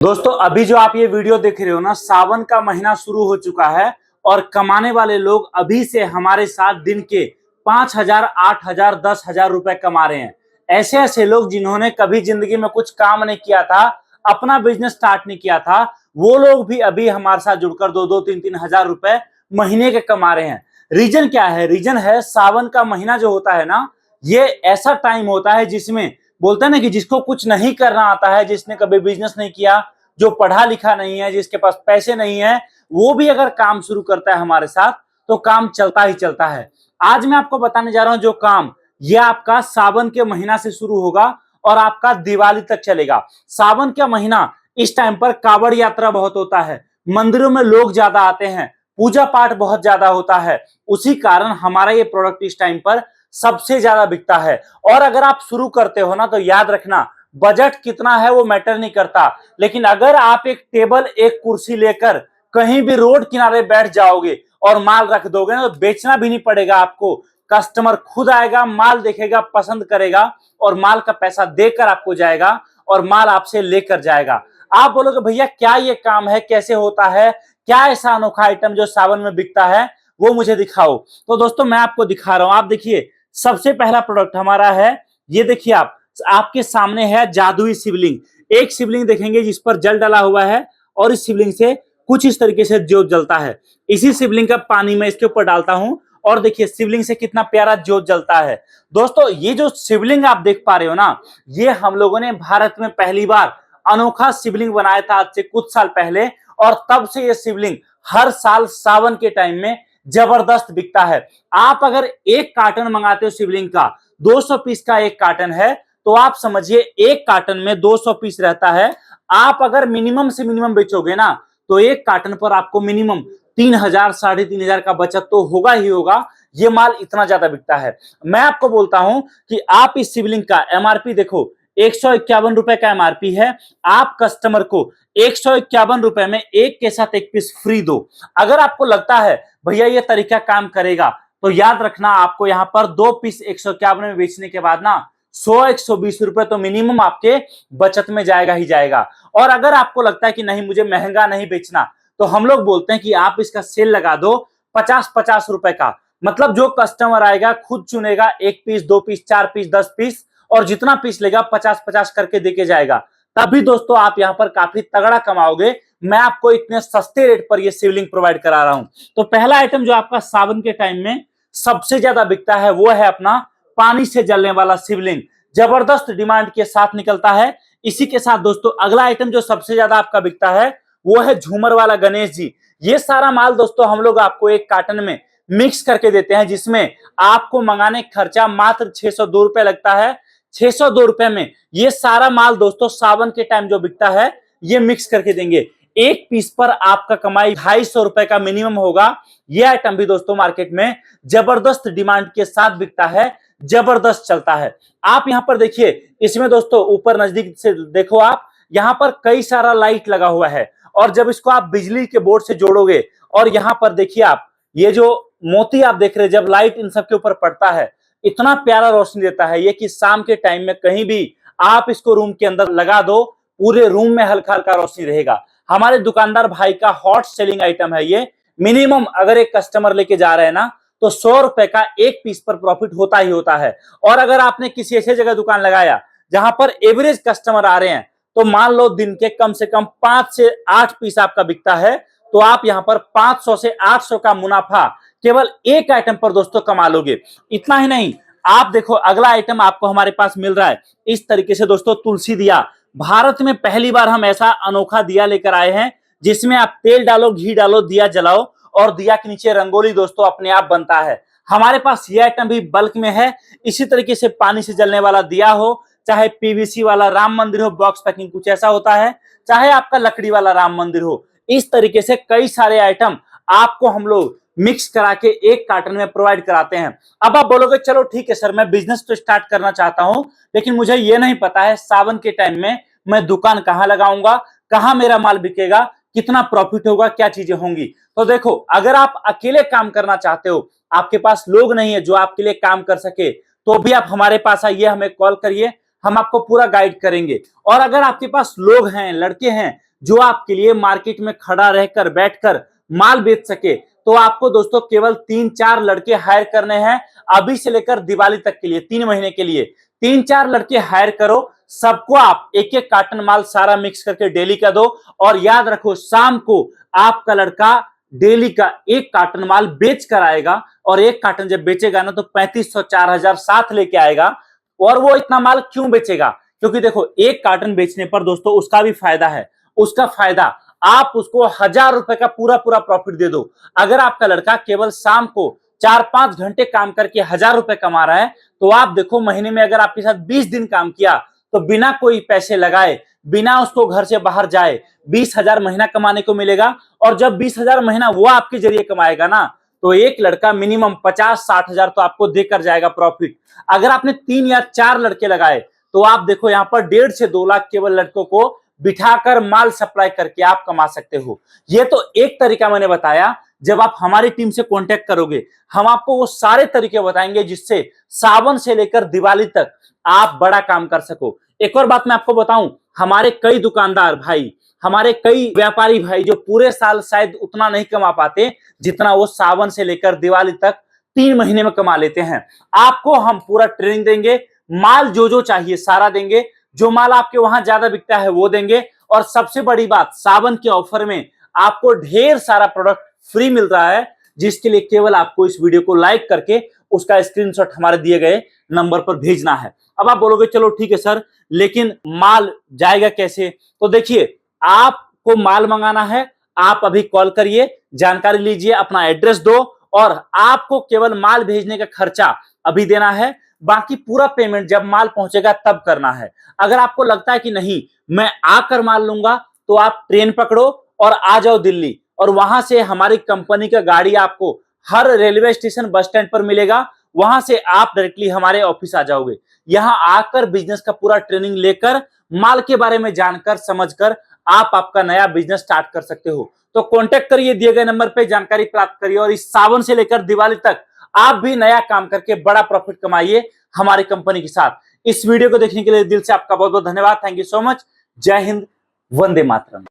दोस्तों अभी जो आप ये वीडियो देख रहे हो ना, सावन का महीना शुरू हो चुका है और कमाने वाले लोग अभी से हमारे साथ दिन के 5,000, 8,000, 10,000 रुपए कमा रहे हैं। ऐसे ऐसे लोग जिन्होंने कभी जिंदगी में कुछ काम नहीं किया था, अपना बिजनेस स्टार्ट नहीं किया था, वो लोग भी अभी हमारे साथ जुड़कर 2-2, 3-3 हजार रुपए महीने के कमा रहे हैं। रीजन क्या है? रीजन है सावन का महीना जो होता है ना, ये ऐसा टाइम होता है जिसमें बोलते हैं ना कि जिसको कुछ नहीं करना आता है, जिसने कभी बिजनेस नहीं किया, जो पढ़ा लिखा नहीं है, जिसके पास पैसे नहीं है, वो भी अगर काम शुरू करता है हमारे साथ तो काम चलता ही चलता है। आज मैं आपको बताने जा रहा हूं जो काम, ये आपका सावन के महीना से शुरू होगा और आपका दिवाली तक चलेगा। सावन का महीना, इस टाइम पर कांवड़ यात्रा बहुत होता है, मंदिरों में लोग ज्यादा आते हैं, पूजा पाठ बहुत ज्यादा होता है। उसी कारण हमारा ये प्रोडक्ट इस टाइम पर सबसे ज्यादा बिकता है। और अगर आप शुरू करते हो ना, तो याद रखना बजट कितना है वो मैटर नहीं करता, लेकिन अगर आप एक टेबल, एक कुर्सी लेकर कहीं भी रोड किनारे बैठ जाओगे और माल रख दोगे ना, तो बेचना भी नहीं पड़ेगा आपको। कस्टमर खुद आएगा, माल देखेगा, पसंद करेगा और माल का पैसा देकर आपको जाएगा और माल आपसे लेकर जाएगा। आप बोलोगे भैया क्या ये काम है, कैसे होता है, क्या ऐसा अनोखा आइटम जो सावन में बिकता है, वो मुझे दिखाओ। तो दोस्तों मैं आपको दिखा रहा हूं। आप देखिए, सबसे पहला प्रोडक्ट हमारा है, ये देखिए आप, आपके सामने है जादुई शिवलिंग। एक शिवलिंग देखेंगे जिस पर जल डाला हुआ है और इस शिवलिंग से कुछ इस तरीके से ज्योत जलता है। इसी शिवलिंग का पानी मैं इसके ऊपर डालता हूं और देखिए शिवलिंग से कितना प्यारा ज्योत जलता है। दोस्तों ये जो शिवलिंग आप देख पा रहे हो ना, ये हम लोगों ने भारत में पहली बार अनोखा शिवलिंग बनाया था आज से कुछ साल पहले, और तब से ये शिवलिंग हर साल सावन के टाइम में जबरदस्त बिकता है। आप अगर एक कार्टन मंगाते हो शिवलिंग का, 200 पीस का एक कार्टन है, तो आप समझिए एक कार्टन में 200 पीस रहता है। आप अगर मिनिमम से मिनिमम बेचोगे ना, तो एक कार्टन पर आपको मिनिमम 3,000, 3,500 का बचत तो होगा ही होगा। ये माल इतना ज्यादा बिकता है। मैं आपको बोलता हूं कि आप इस शिवलिंग का एमआरपी देखो, 151 रुपए का एमआरपी है। आप कस्टमर को 151 रुपए में एक के साथ एक पीस फ्री दो। अगर आपको लगता है भैया ये तरीका काम करेगा, तो याद रखना आपको यहां पर 2 पीस 151 में बेचने के बाद ना 100-120 रुपए तो मिनिमम आपके बचत में जाएगा ही जाएगा। और अगर आपको लगता है कि नहीं मुझे महंगा नहीं बेचना, तो हम लोग बोलते हैं कि आप इसका सेल लगा दो 50-50 रुपए का। मतलब जो कस्टमर आएगा खुद चुनेगा, 1 पीस, 2 पीस, 4 पीस, 10 पीस, और जितना पीस लेगा 50-50 करके देके जाएगा। तभी दोस्तों आप यहां पर काफी तगड़ा कमाओगे। मैं आपको इतने सस्ते रेट पर यह शिवलिंग प्रोवाइड करा रहा हूं। तो पहला आइटम जो आपका सावन के टाइम में सबसे ज्यादा बिकता है वो है अपना पानी से जलने वाला शिवलिंग। जबरदस्त डिमांड के साथ निकलता है। इसी के साथ दोस्तों अगला आइटम जो सबसे ज्यादा आपका बिकता है वो है झूमर वाला गणेश जी। ये सारा माल दोस्तों हम लोग आपको एक कार्टन में मिक्स करके देते हैं, जिसमें आपको मंगाने खर्चा मात्र 602 रुपए लगता है। 602 रुपए में ये सारा माल दोस्तों सावन के टाइम जो बिकता है ये मिक्स करके देंगे। एक पीस पर आपका कमाई 250 रुपए का मिनिमम होगा। यह आइटम भी दोस्तों मार्केट में जबरदस्त डिमांड के साथ बिकता है, जबरदस्त चलता है। आप यहां पर देखिए, इसमें दोस्तों ऊपर नजदीक से देखो आप, यहां पर कई सारा लाइट लगा हुआ है, और जब इसको आप बिजली के बोर्ड से जोड़ोगे, और यहां पर देखिए आप, ये जो मोती आप देख रहे हैं, जब लाइट इन सब के ऊपर पड़ता है इतना प्यारा रोशनी देता है ये कि शाम के टाइम में कहीं भी आप इसको रूम के अंदर लगा दो, पूरे रूम में हल्का हल्का रोशनी रहेगा। हमारे दुकानदार भाई का हॉट सेलिंग आइटम है ये। मिनिमम अगर एक कस्टमर लेके जा रहे हैं ना, तो 100 रुपए का एक पीस पर प्रॉफिट होता ही होता है। और अगर आपने किसी ऐसे जगह दुकान लगाया जहां पर एवरेज कस्टमर आ रहे हैं, तो मान लो दिन के कम से कम 5 से 8 पीस आपका बिकता है, तो आप यहां पर 500 से 800 का मुनाफा केवल एक आइटम पर दोस्तों कमा लोगे। इतना ही नहीं, आप देखो अगला आइटम आपको हमारे पास मिल रहा है इस तरीके से दोस्तों, तुलसी दिया। भारत में पहली बार हम ऐसा अनोखा दिया लेकर आए हैं, जिसमें आप तेल डालो, घी डालो, दिया जलाओ, और दिया के नीचे रंगोली दोस्तों अपने आप बनता है। हमारे पास यह आइटम भी बल्क में है। इसी तरीके से पानी से जलने वाला दिया हो, चाहे पीवीसी वाला राम मंदिर हो, बॉक्स पैकिंग कुछ ऐसा होता है, चाहे आपका लकड़ी वाला राम मंदिर हो, इस तरीके से कई सारे आइटम आपको हम लोग मिक्स करा के एक कार्टन में प्रोवाइड कराते हैं। अब आप बोलोगे चलो ठीक है सर, मैं बिजनेस तो स्टार्ट करना चाहता हूं, लेकिन मुझे यह नहीं पता है सावन के टाइम में मैं दुकान कहां लगाऊंगा, कहां मेरा माल बिकेगा, कितना प्रॉफिट होगा, क्या चीजें होंगी। तो देखो, अगर आप अकेले काम करना चाहते हो, आपके पास लोग नहीं है जो आपके लिए काम कर सके, तो भी आप हमारे पास आइए, हमें कॉल करिए, हम आपको पूरा गाइड करेंगे। और अगर आपके पास लोग हैं, लड़के हैं जो आपके लिए मार्केट में खड़ा रहकर बैठकर माल बेच सके, तो आपको दोस्तों केवल 3-4 लड़के हायर करने हैं अभी से लेकर दिवाली तक के लिए, 3 महीने के लिए 3-4 लड़के हायर करो। सबको आप एक एक कार्टन माल सारा मिक्स करके डेली का दो, और याद रखो शाम को आपका लड़का डेली का एक कार्टन माल बेच कर आएगा, और एक कार्टन जब बेचेगा ना तो 3500 4000 साथ लेके आएगा। और वो इतना माल क्यों बेचेगा? क्योंकि देखो एक कार्टन बेचने पर दोस्तों उसका भी फायदा है। उसका फायदा, आप उसको 1000 रुपए का पूरा पूरा प्रॉफिट दे दो। अगर आपका लड़का केवल शाम को 4-5 घंटे काम करके 1000 रुपए कमा रहा है, तो आप देखो महीने में अगर आपके साथ 20 दिन काम किया, तो बिना कोई पैसे लगाए, बिना उसको घर से बाहर जाए 20,000 महीना कमाने को मिलेगा। और जब 20,000 महीना वो आपके जरिए कमाएगा ना, तो एक लड़का मिनिमम 50-60 हजार तो आपको देकर जाएगा प्रॉफिट। अगर आपने 3 या 4 लड़के लगाए, तो आप देखो यहाँ पर 1.5 से 2 लाख केवल लड़कों को बिठाकर माल सप्लाई करके आप कमा सकते हो। ये तो एक तरीका मैंने बताया। जब आप हमारी टीम से कांटेक्ट करोगे, हम आपको वो सारे तरीके बताएंगे जिससे सावन से लेकर दिवाली तक आप बड़ा काम कर सको। एक और बात मैं आपको बताऊं, हमारे कई दुकानदार भाई, हमारे कई व्यापारी भाई जो पूरे साल शायद उतना नहीं कमा पाते जितना वो सावन से लेकर दिवाली तक 3 महीने में कमा लेते हैं। आपको हम पूरा ट्रेनिंग देंगे, माल जो जो चाहिए सारा देंगे, जो माल आपके वहां ज्यादा बिकता है वो देंगे। और सबसे बड़ी बात, सावन के ऑफर में आपको ढेर सारा प्रोडक्ट फ्री मिल रहा है, जिसके लिए केवल आपको इस वीडियो को लाइक करके उसका स्क्रीनशॉट हमारे दिए गए नंबर पर भेजना है। अब आप बोलोगे चलो ठीक है सर, लेकिन माल जाएगा कैसे? तो देखिए, आपको माल मंगाना है, आप अभी कॉल करिए, जानकारी लीजिए, अपना एड्रेस दो, और आपको केवल माल भेजने का खर्चा अभी देना है। बाकी पूरा पेमेंट जब माल पहुंचेगा तब करना है। अगर आपको लगता है कि नहीं मैं आकर माल लूंगा, तो आप ट्रेन पकड़ो और आ जाओ दिल्ली, और वहां से हमारी कंपनी का गाड़ी आपको हर रेलवे स्टेशन बस स्टैंड पर मिलेगा। वहां से आप डायरेक्टली हमारे ऑफिस आ जाओगे। यहां आकर बिजनेस का पूरा ट्रेनिंग लेकर, माल के बारे में जानकर समझकर आप आपका नया बिजनेस स्टार्ट कर सकते हो। तो कांटेक्ट करिए, दिए गए नंबर पे जानकारी प्राप्त करिए, और इस सावन से लेकर दिवाली तक आप भी नया काम करके बड़ा प्रॉफिट कमाइए हमारी कंपनी के साथ। इस वीडियो को देखने के लिए दिल से आपका बहुत बहुत धन्यवाद। Thank you so much. जय हिंद, वंदे मातरम।